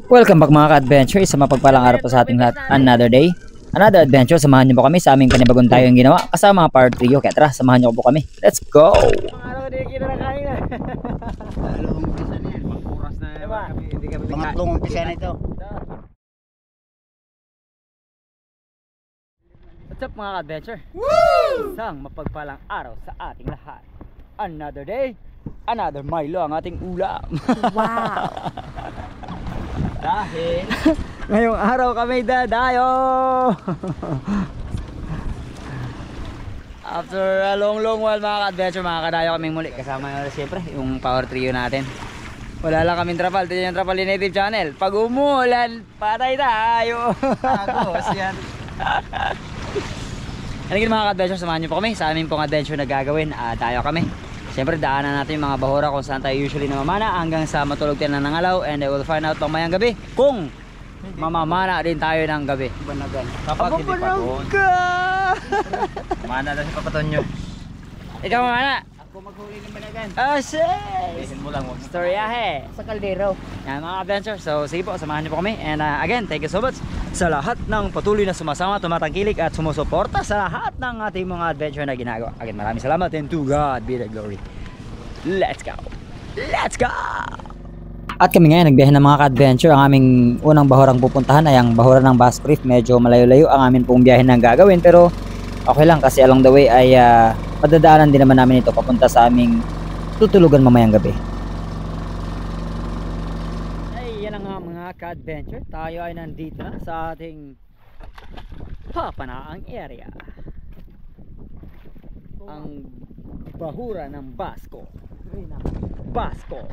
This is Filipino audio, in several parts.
Welcome back mga ka-adventure. Isa mapagpalang araw po sa ating lahat. Another day, another adventure. Samahan niyo po kami sa aming panibagong tayong ginawa kasama mga power trio. Kaya tara, samahan niyo po kami. Let's go! Pangatlong umpisa na ito. What's up mga ka-adventure? Isang mapagpalang araw sa ating lahat. Another day, another Milo ang ating ulam. Wow! Dahil ngayong araw kami dadayo. After a long while mga ka-adventure, makakadayo kaming muli. Kasama nyo siyempre yung power trio natin. Wala lang kaming trapal. Ito yung trapal ni Native Channel. Pag umulan, patay tayo. Agos yan. Anigin mga ka-adventure, samahan nyo po kami sa aming pong adventure na gagawin. Tayo kami. Siyempre daanan natin yung mga bahura kung saan tayo usually namamana hanggang sa matulog tayo na nangalaw. And I will find out mamayang gabi kung mamamana din tayo ng gabi. Banagan. Kapag hindi pa doon. Mana na si Papa Tonyo. Ikaw mamana? Ako maghuli ng banagan. Bisin mo lang mo. Storyahe Sa kaldero. yan mga adventure. So sige po, samahan niyo po kami. And again, thank you so much sa lahat ng patuloy na sumasama, tumatangkilik at sumusuporta sa lahat ng ating mga adventure na ginagawa. Again, maraming salamat and to God be the glory. Let's go! Let's go! At kami ngayon nagbiyahe ng mga ka-adventure. Ang aming unang bahurang pupuntahan ay ang bahura ng Basque Reef. Medyo malayo-layo ang amin pong biyahe na gagawin, pero okay lang kasi along the way ay padadaanan din naman namin ito papunta sa aming tutulugan mamayang gabi. Ay, yan ang mga ka-adventure. Tayo ay nandito na sa ating Papanaang area. Ang bahura ng Basco. Basco.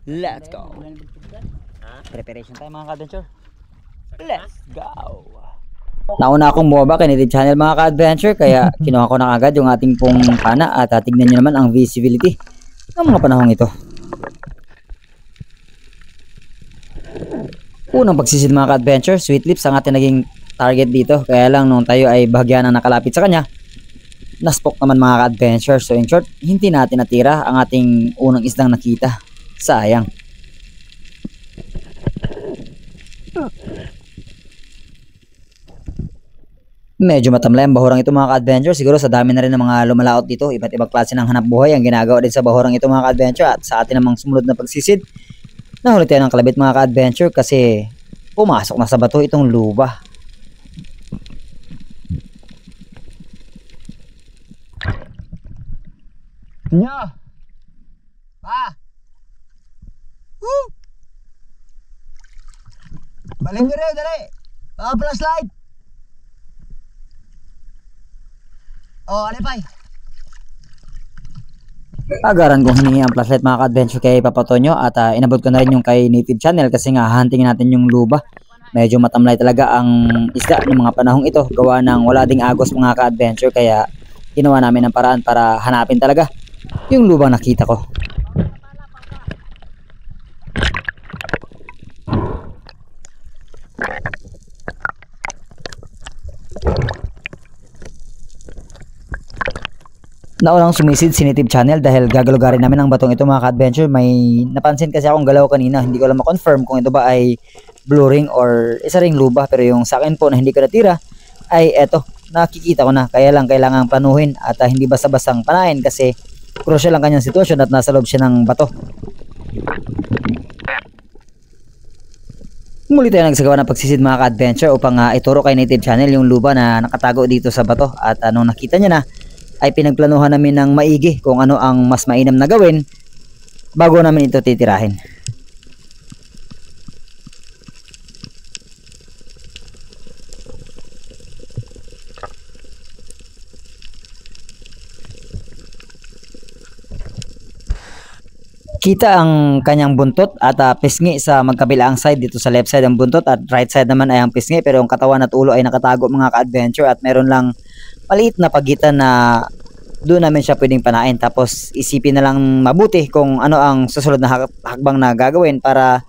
Let's go. Preparation tayo mga ka-adventure. Let's go. Nauna akong bumaba kay Native Channel mga ka-adventure, kaya kinuha ko na agad yung ating pong pana at tignan nyo naman ang visibility ng mga panahong ito. Unang pagsisid mga ka-adventure, Sweet Lips ang ating naging target dito, kaya lang nung tayo ay bahagyan na nakalapit sa kanya, naspok naman mga ka-adventure. So in short, hindi natin natira ang ating unang isdang nakita. Sayang. Medyo matamlay ang bahurang ito mga ka-adventure. Siguro sa dami na rin ng mga lumalaot dito, iba't ibang klase ng hanap buhay ang ginagawa din sa bahurang ito mga ka-adventure. At sa atin namang sumunod na pagsisid, nahuli tayo ng kalabit mga ka-adventure kasi pumasok na sa bato itong luba. Nyo! Pa! Woo! Balik nyo rin, dali! Flashlight! Oh, alipay! Agaran kong hiningi ang flashlight mga ka-adventure kay Papa Tonyo at inabot ko na rin yung kay Native Channel kasi nga hahantingin natin yung luba. Medyo matamlay talaga ang isda ng mga panahong ito, gawa ng wala ding agos mga ka-adventure, kaya ginawa namin ng paraan para hanapin talaga yung lubang nakita ko. Naunang sumisid si Native Channel dahil gagalugarin namin ang batong ito mga ka-adventure. May napansin kasi akong galaw kanina, hindi ko lang ma-confirm kung ito ba ay blue ring or isa ring luba, pero yung sa akin po na hindi ko natira ay eto, nakikita ko na. Kaya lang kailangang planuhin at hindi basta-bastang panahin kasi crucial ang kanyang sitwasyon at nasa loob siya ng bato. Muli tayo nagsagawa ng pagsisid mga ka-adventure upang ituro kay Native Channel yung luba na nakatago dito sa bato. At nung nakita niya na, ay pinagplanuhan namin ng maigi kung ano ang mas mainam na gawin bago namin ito titirahin. Kita ang kanyang buntot at pisngi sa magkabilaang side. Dito sa left side ang buntot at right side naman ay ang pisngi, pero ang katawan at ulo ay nakatago mga ka-adventure at meron lang maliit na pagitan na doon namin siya pwedeng panain. Tapos isipin na lang mabuti kung ano ang susunod na hakbang na gagawin para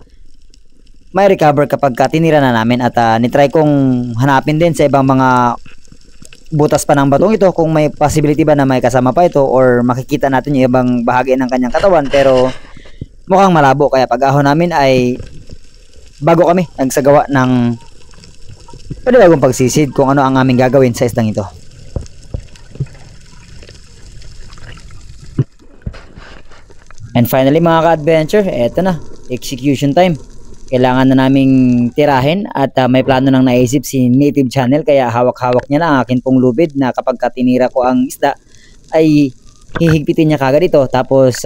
may recover kapag tinira na namin. At nitry kong hanapin din sa ibang mga butas pa ng batong ito, kung may possibility ba na may kasama pa ito or makikita natin yung ibang bahagi ng kanyang katawan, pero mukhang malabo. Kaya pag-ahon namin ay bago kami nagsagawa ng panibagong pagsisid kung ano ang aming gagawin sa isdang ito. And finally mga ka-adventure, eto na, execution time. Kailangan na naming tirahin at may plano nang naisip si Native Channel, kaya hawak-hawak niya na ang akin pong lubid na kapag tinira ko ang isda ay hihigpitin niya kagad ito, tapos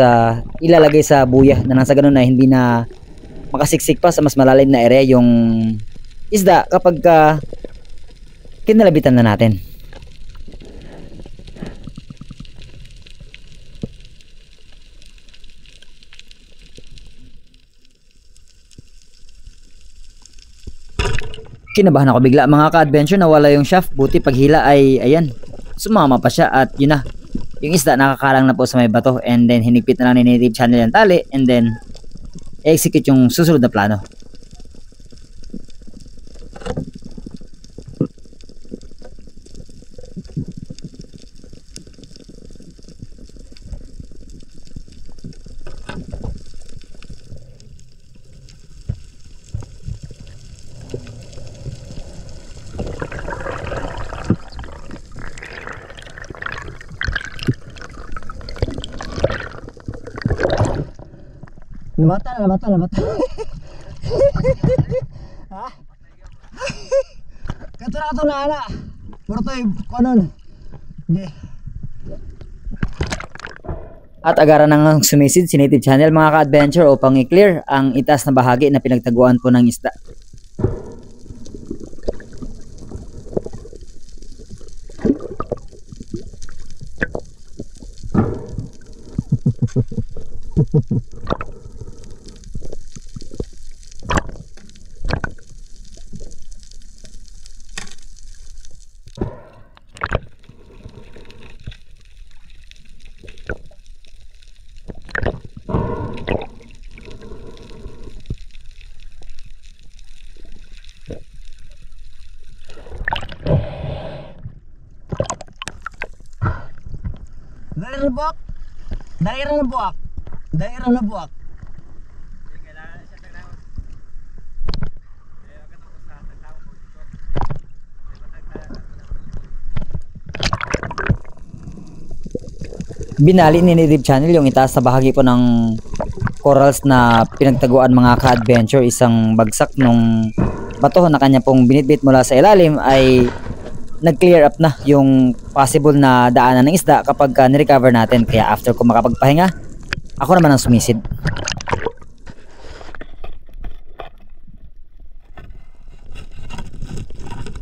ilalagay sa buya na nang sa ganun na hindi na makasiksik pa sa mas malalim na area yung isda kapag kinalabitan na natin. Kinabahan ako bigla mga ka-adventure, nawala yung shaft. Buti paghila ay ayan, sumama pa siya at yun na, yung isda nakakalang na po sa may bato, and then hinigpit na lang ni Native Channel yung tali, and then execute yung susunod na plano. Namata. Ha? Kato na kato na ana. Pero to'y kanon. Okay. At agara nang sumisid si Native Channel mga ka-adventure upang i-clear ang itaas na bahagi na pinagtaguan po ng isda. Daerah na buwak. Binali ni Native Channel yung itaas na bahagi po ng corals na pinagtaguan mga ka-adventure. Isang bagsak nung bato na kanya pong binitbit mula sa ilalim ay nag-clear up na yung possible na daanan ng isda kapag ni-recover natin. Kaya after ko makapagpahinga, ako naman ang sumisid.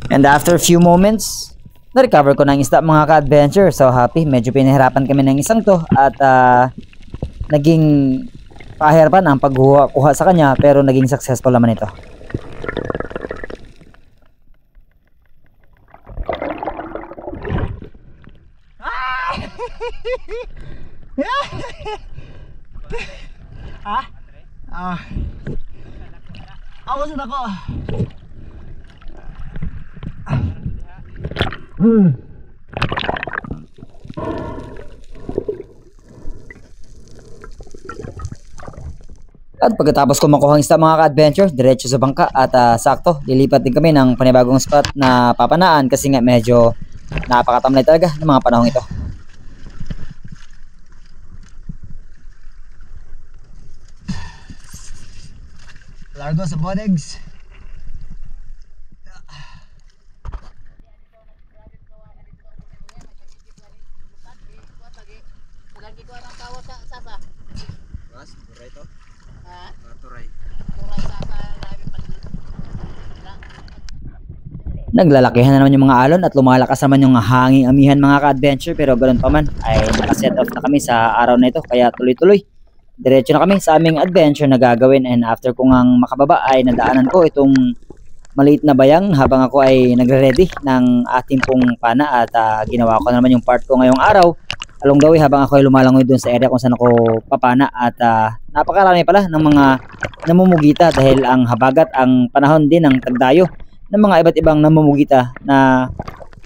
And after a few moments, na-recover ko ng isda mga ka-adventure. So happy, medyo pinahirapan kami ng isang to at naging pahirapan ang pagkuha sa kanya, pero naging successful naman ito. Ha? Awas na ako. At pagkatapos ko makuha ang isda mga ka-adventure, diretso sa bangka at sakto, lilipat din kami ng panibagong spot na papanaan kasi nga medyo napakatamlay talaga ng mga panahong ito. Largo sa bodegs. Naglalakihan na naman yung mga alon at lumalakas naman yung hanging amihan mga ka-adventure, pero ganoon pa man ay nakaset off na kami sa araw na ito, kaya tuloy-tuloy diretso na kami sa aming adventure na gagawin. And after ko ngang makababa ay nadaanan ko itong maliit na bayang habang ako ay nagre-ready ng ating pong pana at ginawa ko na naman yung part ko ngayong araw along the way habang ako ay lumalangoy doon sa area kung saan ako papana. At napakarami pala ng mga namumugita dahil ang habagat ang panahon din ng tagdayo ng mga iba't ibang namumugita na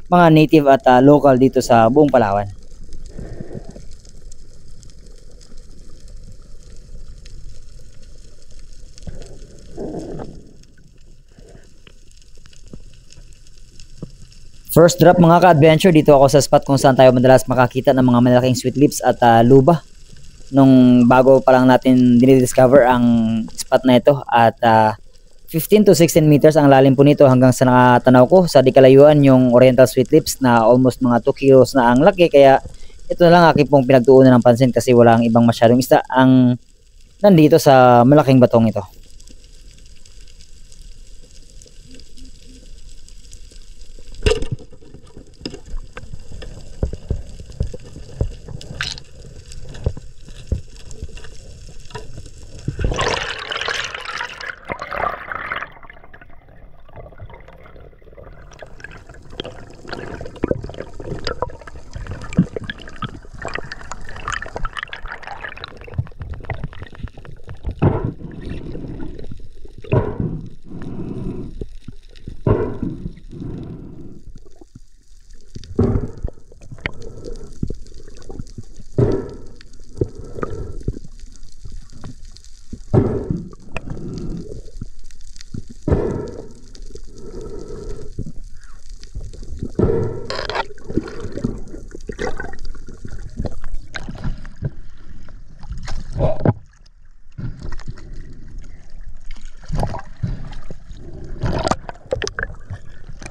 mga native at local dito sa buong Palawan. First drop mga ka-adventure, dito ako sa spot kung saan tayo madalas makakita ng mga malalaking sweet lips at luba. Nung bago pa lang natin dinidiscover ang spot na ito at 15 to 16 meters ang lalim po nito hanggang sa nakatanaw ko sa di kalayuan yung oriental sweet lips na almost mga 2 kilos na ang laki, kaya ito na lang aking pong pinagtuunan ng pansin kasi walang ibang masyadong isda ang nandito sa malaking batong ito.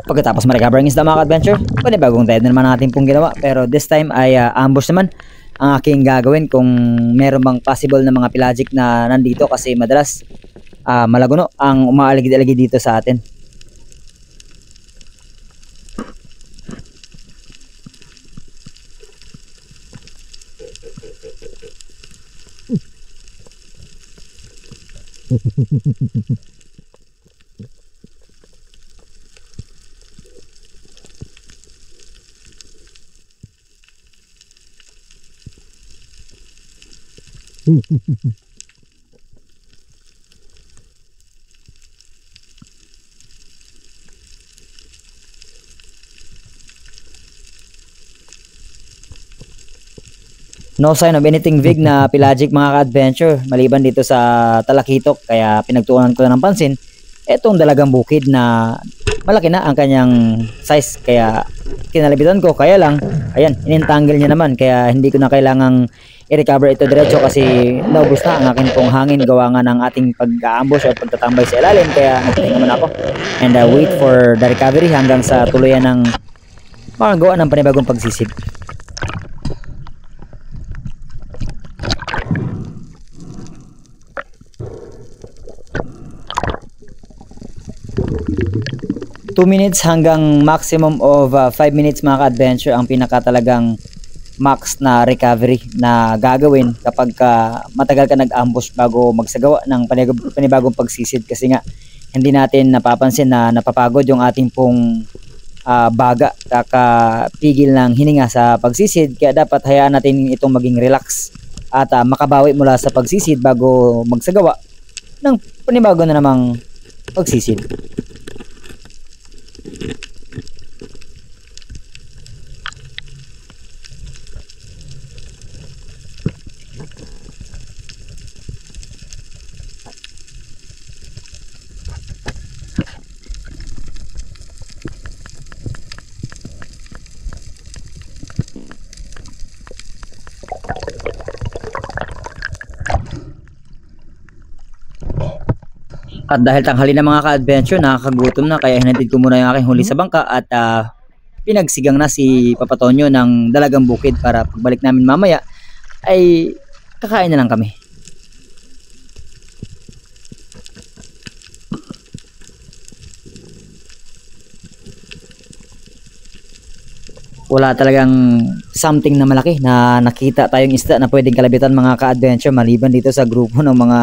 Pagkatapos ma-recover ang isda mga ka-adventure, panibagong dive na naman natin pong ginawa, pero this time ay ambush naman ang aking gagawin kung meron bang possible na mga pelagic na nandito kasi madalas malaguno ang umaaligid-aligid dito sa atin. No sign of anything big na pelagic mga ka-adventure maliban dito sa talakitok, kaya pinagtuunan ko na ng pansin etong dalagang bukid na malaki na ang kanyang size, kaya kinalabitan ko. Kaya lang ayan, inintangle niya naman, kaya hindi ko na kailangang i-recover ito diretso kasi naubos na ang akin pong hangin gawa nga ng ating pag-aambush o pagtatambay sa ilalim, kaya nagpahinga muna ako and wait for the recovery hanggang sa tuluyan ng makagawa ng panibagong pagsisid. Two minutes hanggang maximum of 5 minutes mga ka-adventure ang pinaka talagang max na recovery na gagawin kapag matagal ka nag-ambush bago magsagawa ng panibagong pagsisid, kasi nga hindi natin napapansin na napapagod yung ating pong baga kakapigil ng hininga sa pagsisid, kaya dapat hayaan natin itong maging relax at makabawi mula sa pagsisid bago magsagawa ng panibago na namang pagsisid. At dahil tanghali na mga ka-adventure, nakakagutom na, kaya hinatid ko muna yung aking huli sa bangka at pinagsigang na si Papa Tonyo ng dalagang bukid para pagbalik namin mamaya ay kakain na lang kami. Wala talagang something na malaki na nakita tayong isda na pwedeng kalabitan mga ka-adventure maliban dito sa grupo ng mga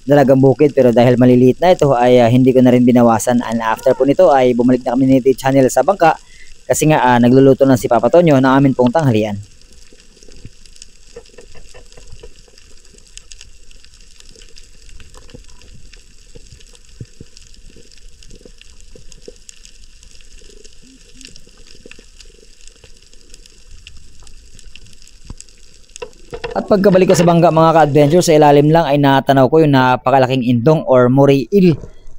dalagang bukid, pero dahil maliliit na ito ay hindi ko na rin binawasan, and after po nito ay bumalik na kami ni channel sa bangka kasi nga nagluluto na si Papa Tonyo ng amin pong tanghalian. At pagkabalik ko sa bangga mga ka-adventure, sa ilalim lang ay natanaw ko yung napakalaking indong or moray eel.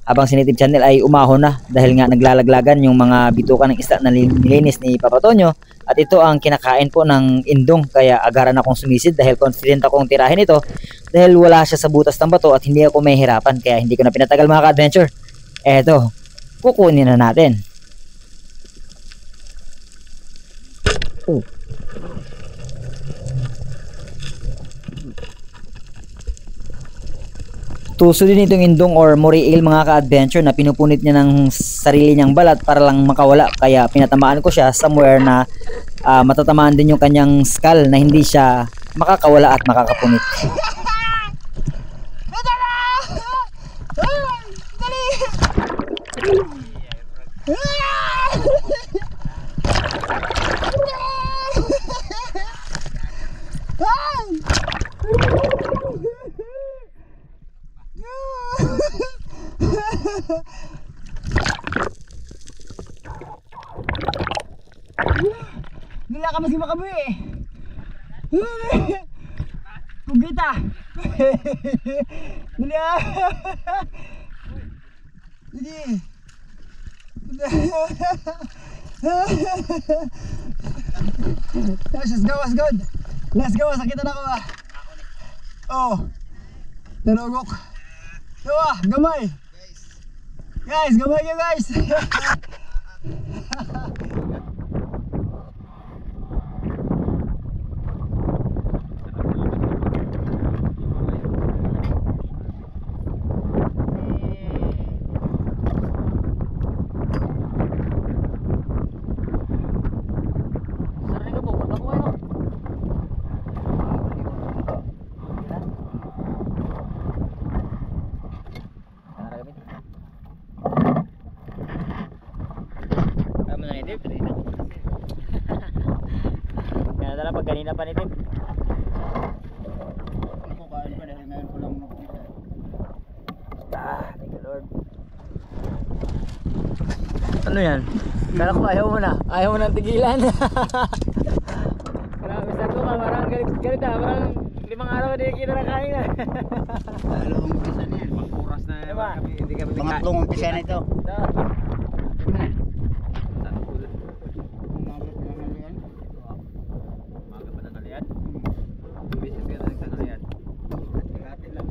Habang si Native Channel ay umahon na dahil nga naglalaglagan yung mga bitukan ng isda na nilinis ni Papa Tonyo. At ito ang kinakain po ng indong, kaya agaran akong sumisid dahil confident akong tirahin ito dahil wala siya sa butas ng bato at hindi ako mahihirapan, kaya hindi ko na pinatagal mga ka-adventure. Eto, kukunin na natin. Tuso din itong indong or moray eel mga ka-adventure na pinupunit niya ng sarili niyang balat para lang makawala, kaya pinatamaan ko siya somewhere na matatamaan din yung kanyang skull na hindi siya makakawala at makakapunit. Nila ka masih makabi. Kugita. Nila. Jadi. Let's go, let's go. Let's go, sakit na ako ah. Oh. Narugok. Diba, gamay. Guys, gamay kayo guys. Kanina pa nito. Ako kain pa dahil ngayon ko lang nakita. Thank you Lord. Ano yan? Kala ko ayaw mo na. Ayaw mo nang tigilan. Grabe sa ko, marang galit ah. Marang 5 araw na hindi kita nakain na. Dalawang umpisa na yan. Oras na Diba? hindi kami Pangatlong umpisa na ito. Maga pa ng kalian. Bisis ka na ng kalian. Hati lang.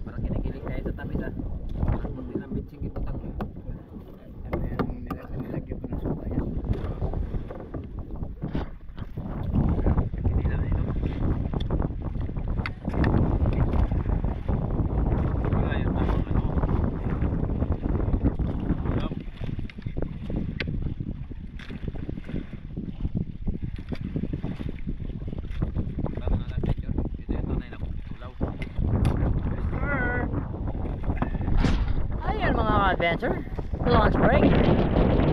Parang kinikilig tayo sa tabi sa. Parang din ang bitsing ipatang. Ano yan, nilagyan ko ng suka yan. Kinila na ito. Ayun, tamang ano. Ayan mga ka-adventure, lunch break.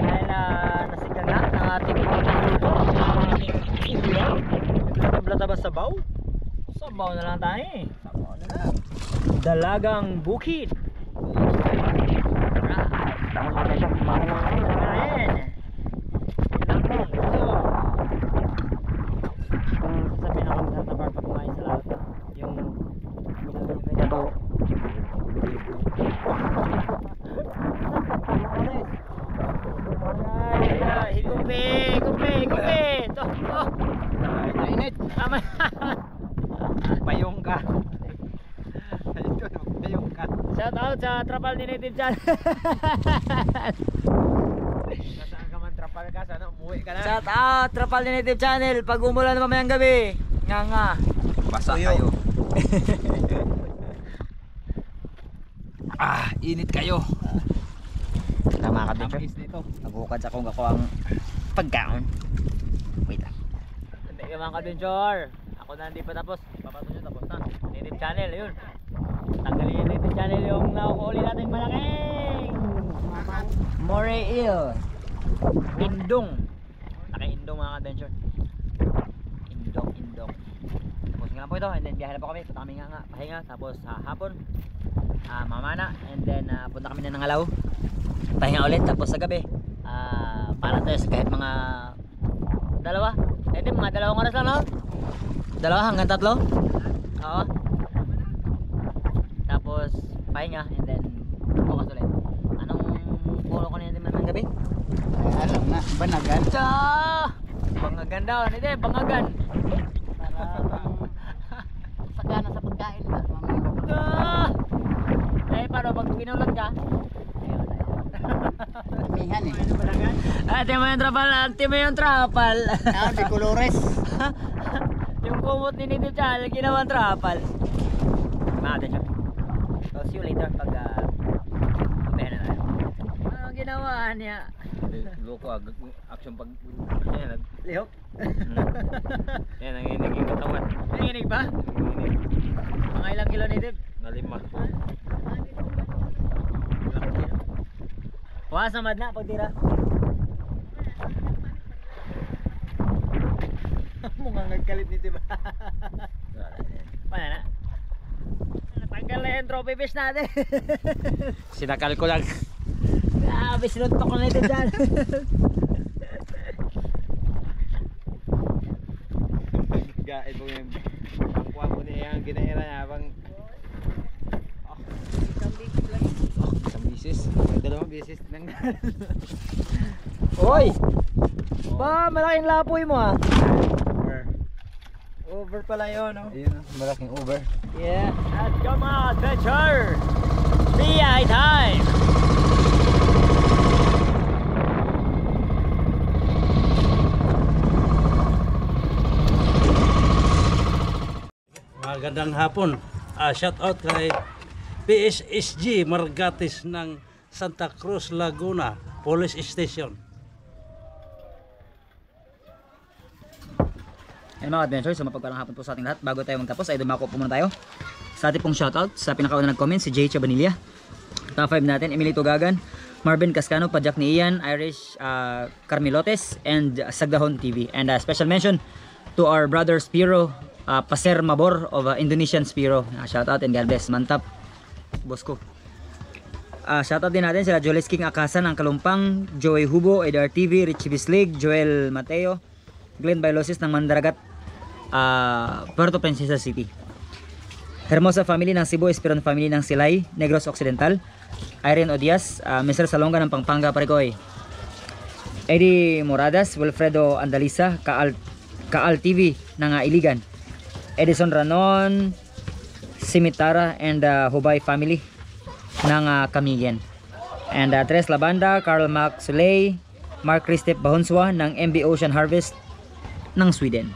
Dahil nasigang na ng ating pangluto, ang ating ulam. Tabla-tabla ba sabaw? Sabaw na lang tayo eh. Sabaw na lang. Dalagang bukid. Sabi na kami sa tabar pag kumain sa lahat. Yung sabaw. Higupi. Init. Tama. Payong ka. Ito no, payong ka. Shout out sa Trapal ni Native Channel. Nasaan ka man trapal ka, sana umuwi ka na. Shout out Trapal ni Native Channel. Pag umulan na mamayang gabi, nga. Basa Tuyo. kayo. Init kayo. Tama ka dito. Tamis nito. Nagukad sa kung ako ang pagkaon. Wait lang. Hindi ka mga ka-adventure. Ako na hindi pa tapos. Papato nyo tapos na. Native Channel, yun. Tanggalin yung Native Channel yung nakukuuli natin malaking moray eel. Indong. Naka-indong mga ka-adventure. Indong. Tapos nga lang po ito. And then biyahe na po kami. Punta kami nga. Pahinga. Tapos hapon. mamana, and then punta kami na ng Alaw, pahinga ulit, tapos sa gabi para tayo sa kahit mga mga 2 oras lang, no? 2 hanggang 3. Oo. Tapos pahinga, and then bukas ulit. Anong puro ko na naman ng gabi? Alam na, banagan. Bangagan daw, hindi, bangagan. Sagana sa pagkain ba? Paano pag pinulot ka? Mihan eh. Ate mo yung trapal. Di Colores. Yung kumot ni Nito Chal, ginawang trapal. Mga siya. So see you later pag umihan na tayo. Anong ginawa niya? Loko action pag Lihok? yan nanginig yung katawan. Nanginig ba? Mga ilang kilo ni Dib? Na 5. Wala samad na pagtira. Mukhang nagkalit ni Dib. Wala na. Natanggal na yung trophy fish natin. Sinakal ko lang. Grabe, sinuntok ko na ito dyan. Gait mo yung pangkuha mo niya yung ginaira niya bang isang bisis. 2 bisis nang Oy! Ba, malaking lapoy mo ah. over pala yun, no? Yun, malaking over. Yeah, let's go mga adventure! CI time! Magandang hapon. Shout out kay PSSG Margatis ng Santa Cruz, Laguna Police Station. Ayun mga adventure, so mapagpalang hapon po sa ating lahat. Bago tayo magtapos ay dumako po muna tayo sa ating pong shoutout sa pinakauna nag-comment, si Jay Chabanilla. Top 5 natin, Emily Tugagan, Marvin Cascano, Pajak ni Ian, Irish Carmilotes, and Sagdahon TV. And special mention to our brother Spiro Paser Mabor of Indonesian Spiro. Shoutout and God bless. Mantap, boss ko. Shoutout din natin sila Joles King Akasan ng Kalumpang, Joey Hubo, Edar TV, Richie Bislig, Joel Mateo, Glenn Bailosis ng Mandaragat, Puerto Princesa City. Hermosa family ng Cebu, Esperon family ng Silay, Negros Occidental, Irene Odias, Mr. Salonga ng Pampanga, Paricoy, Eddie Moradas, Wilfredo Andalisa, Kaal TV ng Iligan, Edison Ranon, Simitara, and Hubay family ng Camigen, and Tres Labanda, Carl Mac Suley, Mark Christep Bahonswa ng MB Ocean Harvest ng Sweden,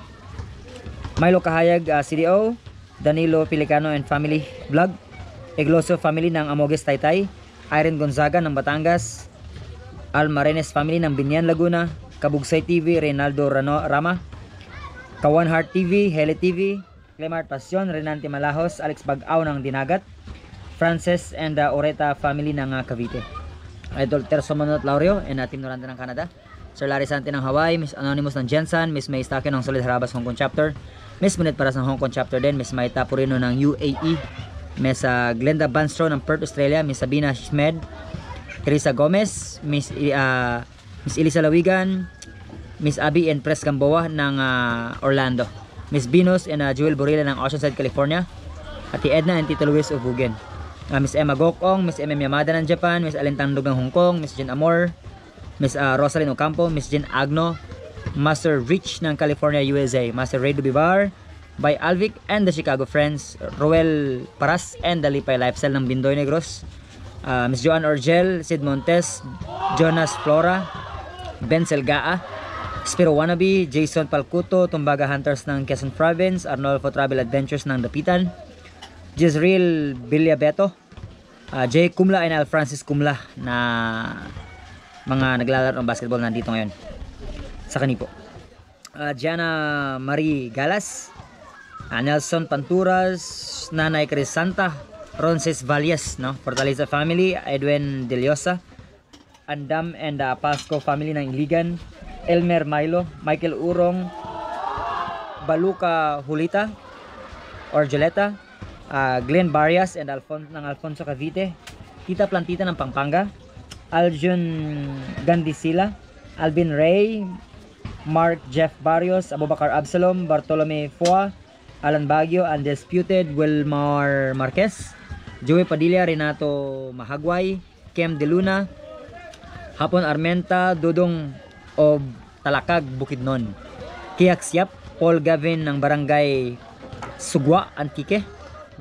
Milo Kahayag CDO, Danilo Pilicano and family vlog, Egloso family ng Amogues Taytay, Irene Gonzaga ng Batangas, Al Marenes family ng Binyan Laguna, Kabugsay TV, Reynaldo Rama, Kawan Heart TV, Hele TV, Clemart Pasyon, Renante Malahos, Alex Bagaw ng Dinagat, Frances and Oreta family ng Cavite, Idol Terso Manot Laurio and Team Noranda ng Canada, Sir Larry Sante ng Hawaii, Miss Anonymous ng Jensen, Miss May Stake ng Solid Harabas Hong Kong Chapter, Miss Munet Paras ng Hong Kong Chapter din, Miss Maita Purino ng UAE, Miss Glenda Banstro ng Perth, Australia, Miss Sabina Schmed, Teresa Gomez, Miss Elisa Lawigan, Miss Abby and Pres Gamboa ng Orlando, Miss Binos and Joel Borilla ng Oceanside, California, Ati Edna and Tito Luis of Bugen, Miss Emma Gokong, Miss MM Yamada ng Japan, Miss Alentandog ng Hong Kong, Miss Jen Amor, Miss Rosalyn Ocampo, Miss Jen Agno, Master Rich ng California, USA, Master Ray Dubivar, by Alvic and the Chicago Friends, Roel Paras and the Lipay Lifestyle ng Bindoy Negros, Miss Joanne Orgel, Sid Montes, Jonas Flora, Ben Selgaa, Spiro Wannabe, Jason Palcuto, Tumbaga Hunters ng Quezon Province, Arnolfo Travel Adventures ng Dapitan, Jezreel Villabeto, Jay Kumla and Al Francis Kumla na mga naglalaro ng basketball nandito ngayon sa Kanipo, Gianna Marie Galas, Nelson Panturas, Nanay Crisanta, Ronces Valles, no? Fortaleza family, Edwin Deliosa, Andam and Pasco family ng Iligan, Elmer Milo, Michael Urong, Baluka Julita or Joleta, Glenn Barrias and Alfonso Cavite, Tita Plantita ng Pampanga, Aljun Gandisila, Alvin Ray, Mark Jeff Barrios, Abubakar Absalom, Bartolome Foa, Alan Baguio, Undisputed, Wilmar Marquez, Joey Padilla, Renato Mahagway, Kem De Luna, Hapon Armenta, Dudong of Talakag, Bukidnon, Kiak Siap, Paul Gavin ng Barangay Sugwa, Antique,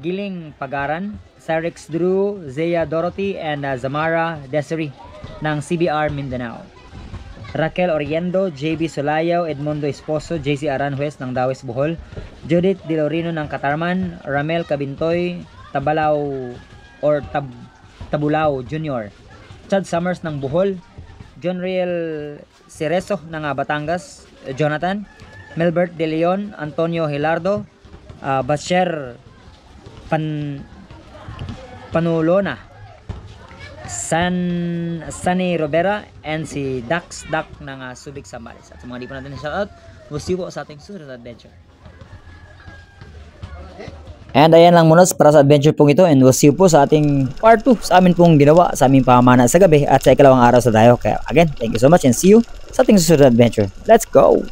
Giling Pagaran, Sarix Drew, Zea Dorothy, and Zamara Desiree ng CBR Mindanao. Raquel Oriendo, JB Solayaw, Edmundo Esposo, JC Aranjuez ng Dawes Bohol, Judith Dilorino ng Katarman, Ramel Cabintoy, Tabulao Jr., Chad Summers ng Bohol, John Riel Cerezo ng Batangas, Jonathan, Melbert De Leon, Antonio Hilardo, Basher Panulona, Sunny Robera, and si Dax Dak ng Subic Sambales. At sa mga di pa natin shoutout, we'll see you po sa ating susunod na adventure. And ayan lang muna para sa adventure pong ito, and we'll see you po sa ating part 2 sa amin pong ginawa sa aming pamana sa gabi at sa ikalawang araw sa tayo. Kaya again, thank you so much and see you sa ating susunod na adventure. Let's go!